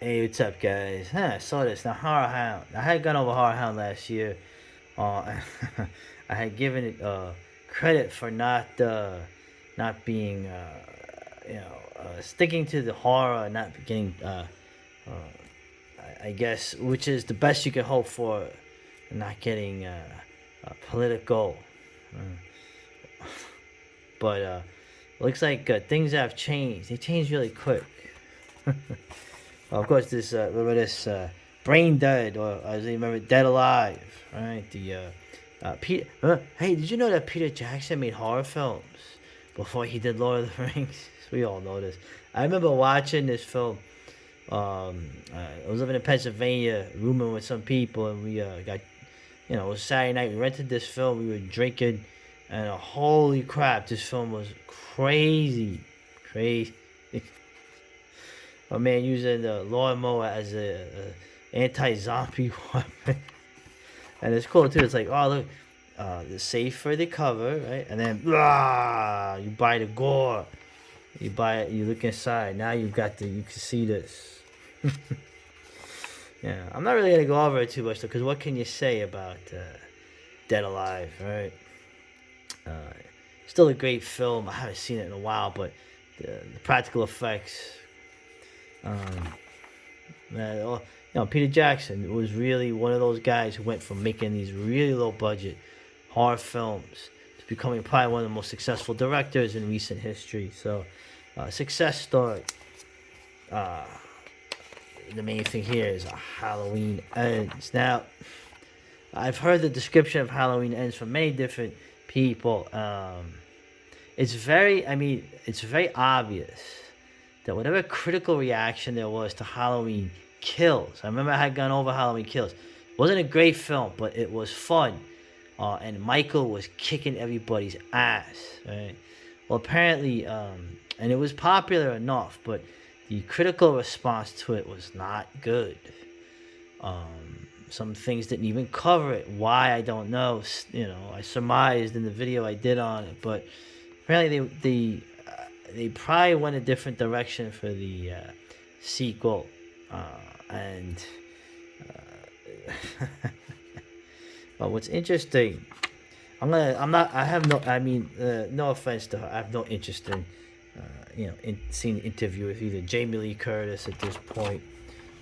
Hey, what's up, guys? I saw this. Now, HorrorHound. I had gone over HorrorHound last year. Uh, I had given it credit for not being, sticking to the horror, not getting, I guess, which is the best you can hope for, not getting political. Uh, but looks like things have changed. They changed really quick. Of course, this remember this Brain Dead, or as you remember, Dead Alive, right? Peter. Hey, did you know that Peter Jackson made horror films before he did Lord of the Rings? We all know this. I remember watching this film. I was living in Pennsylvania, rooming with some people, and we got, it was Saturday night. We rented this film. We were drinking, and holy crap, this film was crazy, crazy. A man using the lawnmower as a anti-zombie weapon, and it's cool too. It's like, oh look, the safe for the cover, right? And then you buy the gore. You buy it. You look inside. Now you can see this. Yeah, I'm not really gonna go over it too much though, because what can you say about Dead Alive, right? Uh, Still a great film. I haven't seen it in a while, but the practical effects. Um, Peter Jackson was really one of those guys who went from making these really low budget horror films to becoming probably one of the most successful directors in recent history. So, success story. Uh, the main thing here is Halloween Ends. Now, I've heard the description of Halloween Ends from many different people. It's very obvious that whatever critical reaction there was to Halloween Kills, I remember I had gone over Halloween Kills. It wasn't a great film, but it was fun. And Michael was kicking everybody's ass, right? Well, apparently, and it was popular enough, but the critical response to it was not good. Some things didn't even cover it. Why, I don't know. I surmised in the video I did on it, but apparently they probably went a different direction for the sequel, and but what's interesting, no offense to her, I have no interest in seeing an interview with either Jamie Lee Curtis at this point,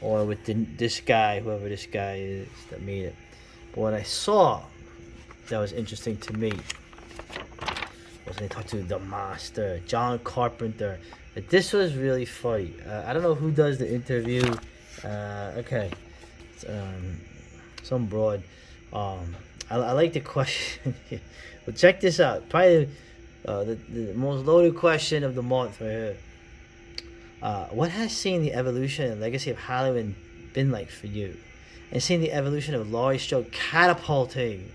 or with this guy, whoever this guy is that made it. But what I saw that was interesting to me was when they talked to the master, John Carpenter. This was really funny. I don't know who does the interview. Okay. It's, some broad. I like the question. Well, check this out. Probably the most loaded question of the month right here. What has seeing the evolution and legacy of Halloween been like for you? And seeing the evolution of Laurie Strode catapulting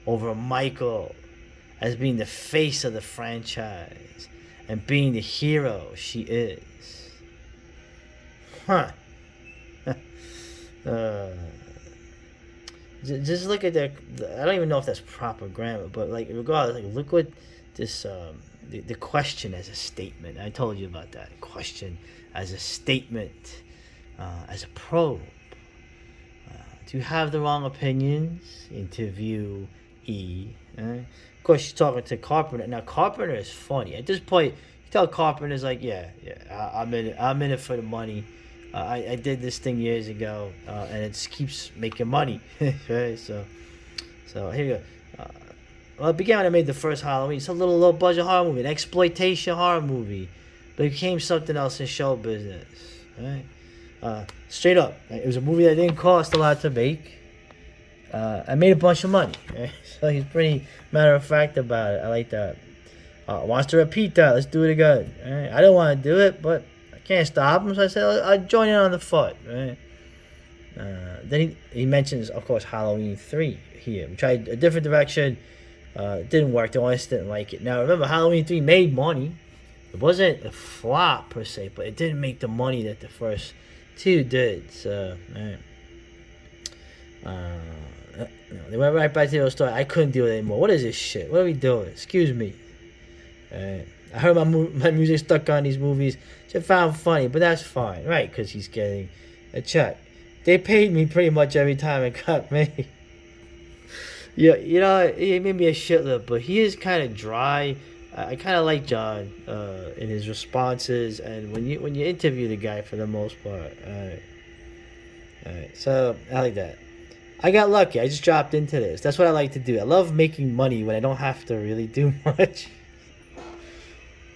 over Michael as being the face of the franchise and being the hero she is. Huh. Just look at that. I don't even know if that's proper grammar, but like regardless, like look what this the question as a statement. I told you about that question as a statement, as a probe. Do you have the wrong opinions? Interview E. Of course, she's talking to Carpenter. Now, Carpenter is funny. At this point, you tell Carpenter's like, I'm in it. I'm in it for the money. I did this thing years ago, and it just keeps making money. Right? So here you go. Well, it began when I made the first Halloween. It's a little low budget horror movie, an exploitation horror movie, but it became something else in show business. Right? Straight up, right? It was a movie that didn't cost a lot to make. I made a bunch of money. Right? So he's pretty matter of fact about it. I like that. Wants to repeat that. Let's do it again. Right? I don't want to do it, but I can't stop him. So I said I'll join in on the fun. Right? Then he mentions, of course, Halloween 3 here. We tried a different direction. It didn't work. The audience didn't like it. Now, remember, Halloween 3 made money. It wasn't a flop, per se, but it didn't make the money that the first two did. So, right. They went right back to the story. I couldn't deal with it anymore. What is this shit? What are we doing? Excuse me. I heard my music stuck on these movies. Which I found funny, but that's fine, right? Because he's getting a check. They paid me pretty much every time it got made. Yeah, he made me a shitlip, but he is kind of dry. I kind of like John in his responses, and when you interview the guy for the most part. All right. So I like that. I got lucky. I just dropped into this. That's what I like to do. I love making money when I don't have to really do much.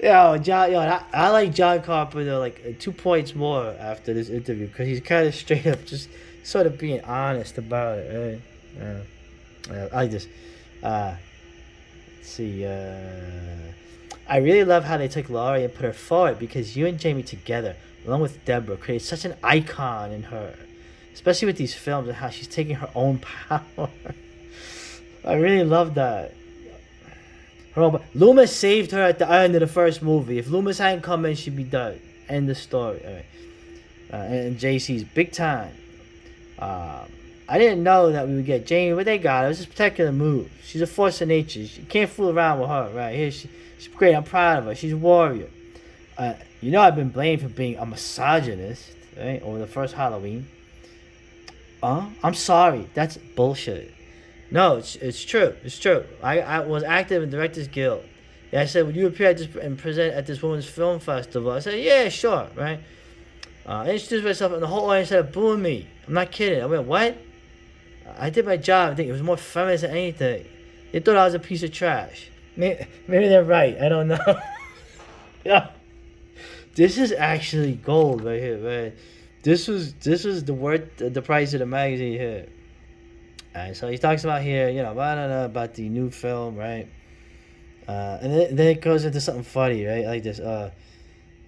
I like John Carpenter like 2 points more after this interview because he's kind of straight up just sort of being honest about it. Right? I like this. Let's see. I really love how they took Laurie and put her forward because you and Jamie together, along with Deborah, created such an icon in her, especially with these films and how she's taking her own power. I really love that. Loomis saved her at the end of the first movie. If Loomis hadn't come in, she'd be dead. End the story. All right. And JC's big time. I didn't know that we would get Jamie, but they got her. It was just a particular move. She's a force of nature. You can't fool around with her, right? Here, she's great. I'm proud of her. She's a warrior. I've been blamed for being a misogynist, right? Over the first Halloween. I'm sorry. That's bullshit. No, it's true. It's true. I was active in Directors Guild. Yeah, I said, would you appear and present at this women's film festival? I said, yeah, sure, right? I introduced myself, and the whole audience started booing me. I'm not kidding. I went, what? I did my job. I think it was more feminist than anything. They thought I was a piece of trash. Maybe they're right. I don't know. Yeah, this is actually gold right here, man. This was the price of the magazine here. Alright, so he talks about here, about the new film, right? And then it goes into something funny, right? Like this.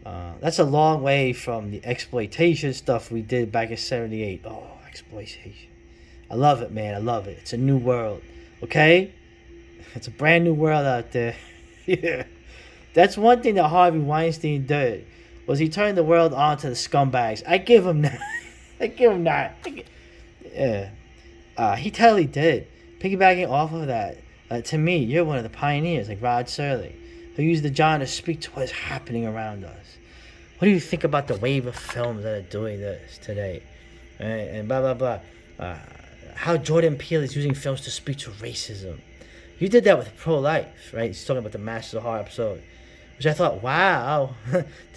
That's a long way from the exploitation stuff we did back in '78. Oh, exploitation. I love it, man. I love it. It's a new world, okay? It's a brand new world out there. Yeah. That's one thing that Harvey Weinstein did, was he turned the world on to the scumbags. I give him that. Yeah. He totally did. Piggybacking off of that, to me, you're one of the pioneers, like Rod Serling, who used the genre to speak to what is happening around us. What do you think about the wave of films that are doing this today? Right? And blah, blah, blah. How Jordan Peele is using films to speak to racism. You did that with Pro-Life, right? He's talking about the Masters of Horror episode, which I thought, wow,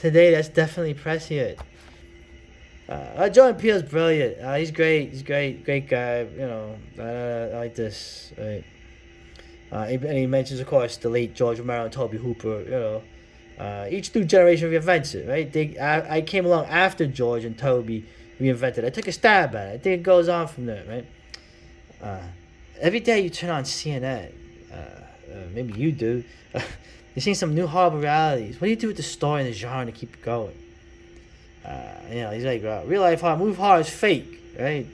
today that's definitely prescient. Jordan Peele's brilliant. He's great. He's great guy. I like this. Right? And he mentions, of course, the late George Romero and Tobe Hooper. Each new generation reinvents it. Right? I came along after George and Tobe reinvented it. I took a stab at it. I think it goes on from there. Right? Every day you turn on CNN, maybe you do. You're seeing some new horrible realities. What do you do with the story and the genre to keep it going? He's like, real life horror, movie horror is fake, right?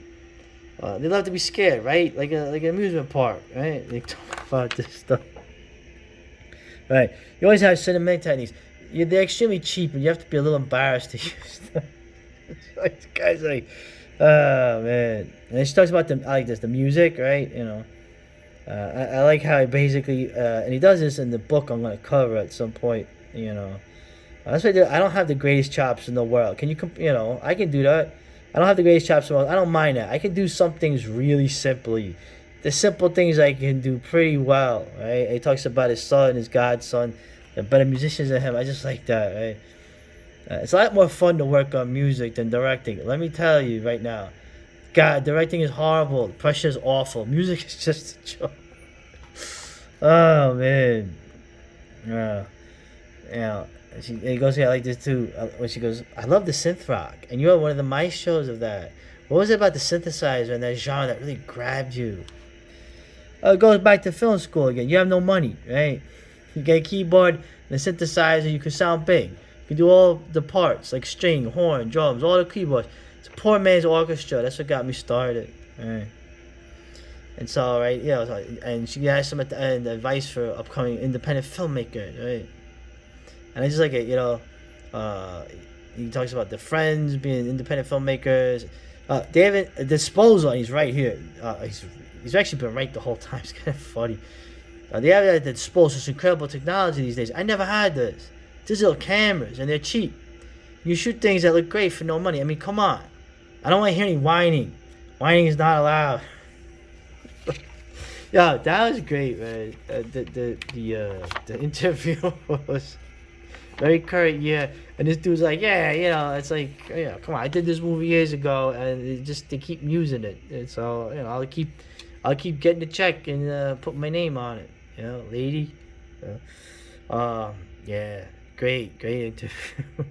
They love to be scared, right? Like an amusement park, right? They talk about this stuff, right? You always have cinematic techniques. They're extremely cheap, and you have to be a little embarrassed to use them. Like the guy's like, oh man, and she talks about the music, right? I like how he basically, and he does this in the book I'm gonna cover at some point, That's what I do. I don't have the greatest chops in the world. Can you, I can do that. I don't have the greatest chops in the world. I don't mind that. I can do some things really simply. The simple things I can do pretty well, right? He talks about his son, his godson. They're better musicians than him. I just like that, right? It's a lot more fun to work on music than directing. Let me tell you right now. God, directing is horrible. The pressure is awful. Music is just a joke. Oh, man. It goes here like this too. When she goes, I love the synth rock, and you are one of the maestros of that. What was it about the synthesizer and that genre that really grabbed you? It goes back to film school again. You have no money, right? You get a keyboard and a synthesizer, you can sound big. You can do all the parts, like string, horn, drums, all the keyboards. It's a poor man's orchestra. That's what got me started, right? And so, right, and she has some at the end advice for upcoming independent filmmakers, right? And I just like it, he talks about the Friends being independent filmmakers. They have a disposal, and he's right here. He's actually been right the whole time. It's kind of funny. They have at the disposal this incredible technology these days. I never had this. Digital cameras, and they're cheap. You shoot things that look great for no money. I mean, come on. I don't want to hear any whining. Whining is not allowed. Yeah, that was great, man. The interview was very current, yeah. And this dude's like, yeah, it's like, come on, I did this movie years ago, and they keep using it, and so I'll keep getting the check and put my name on it, lady. Yeah, great interview.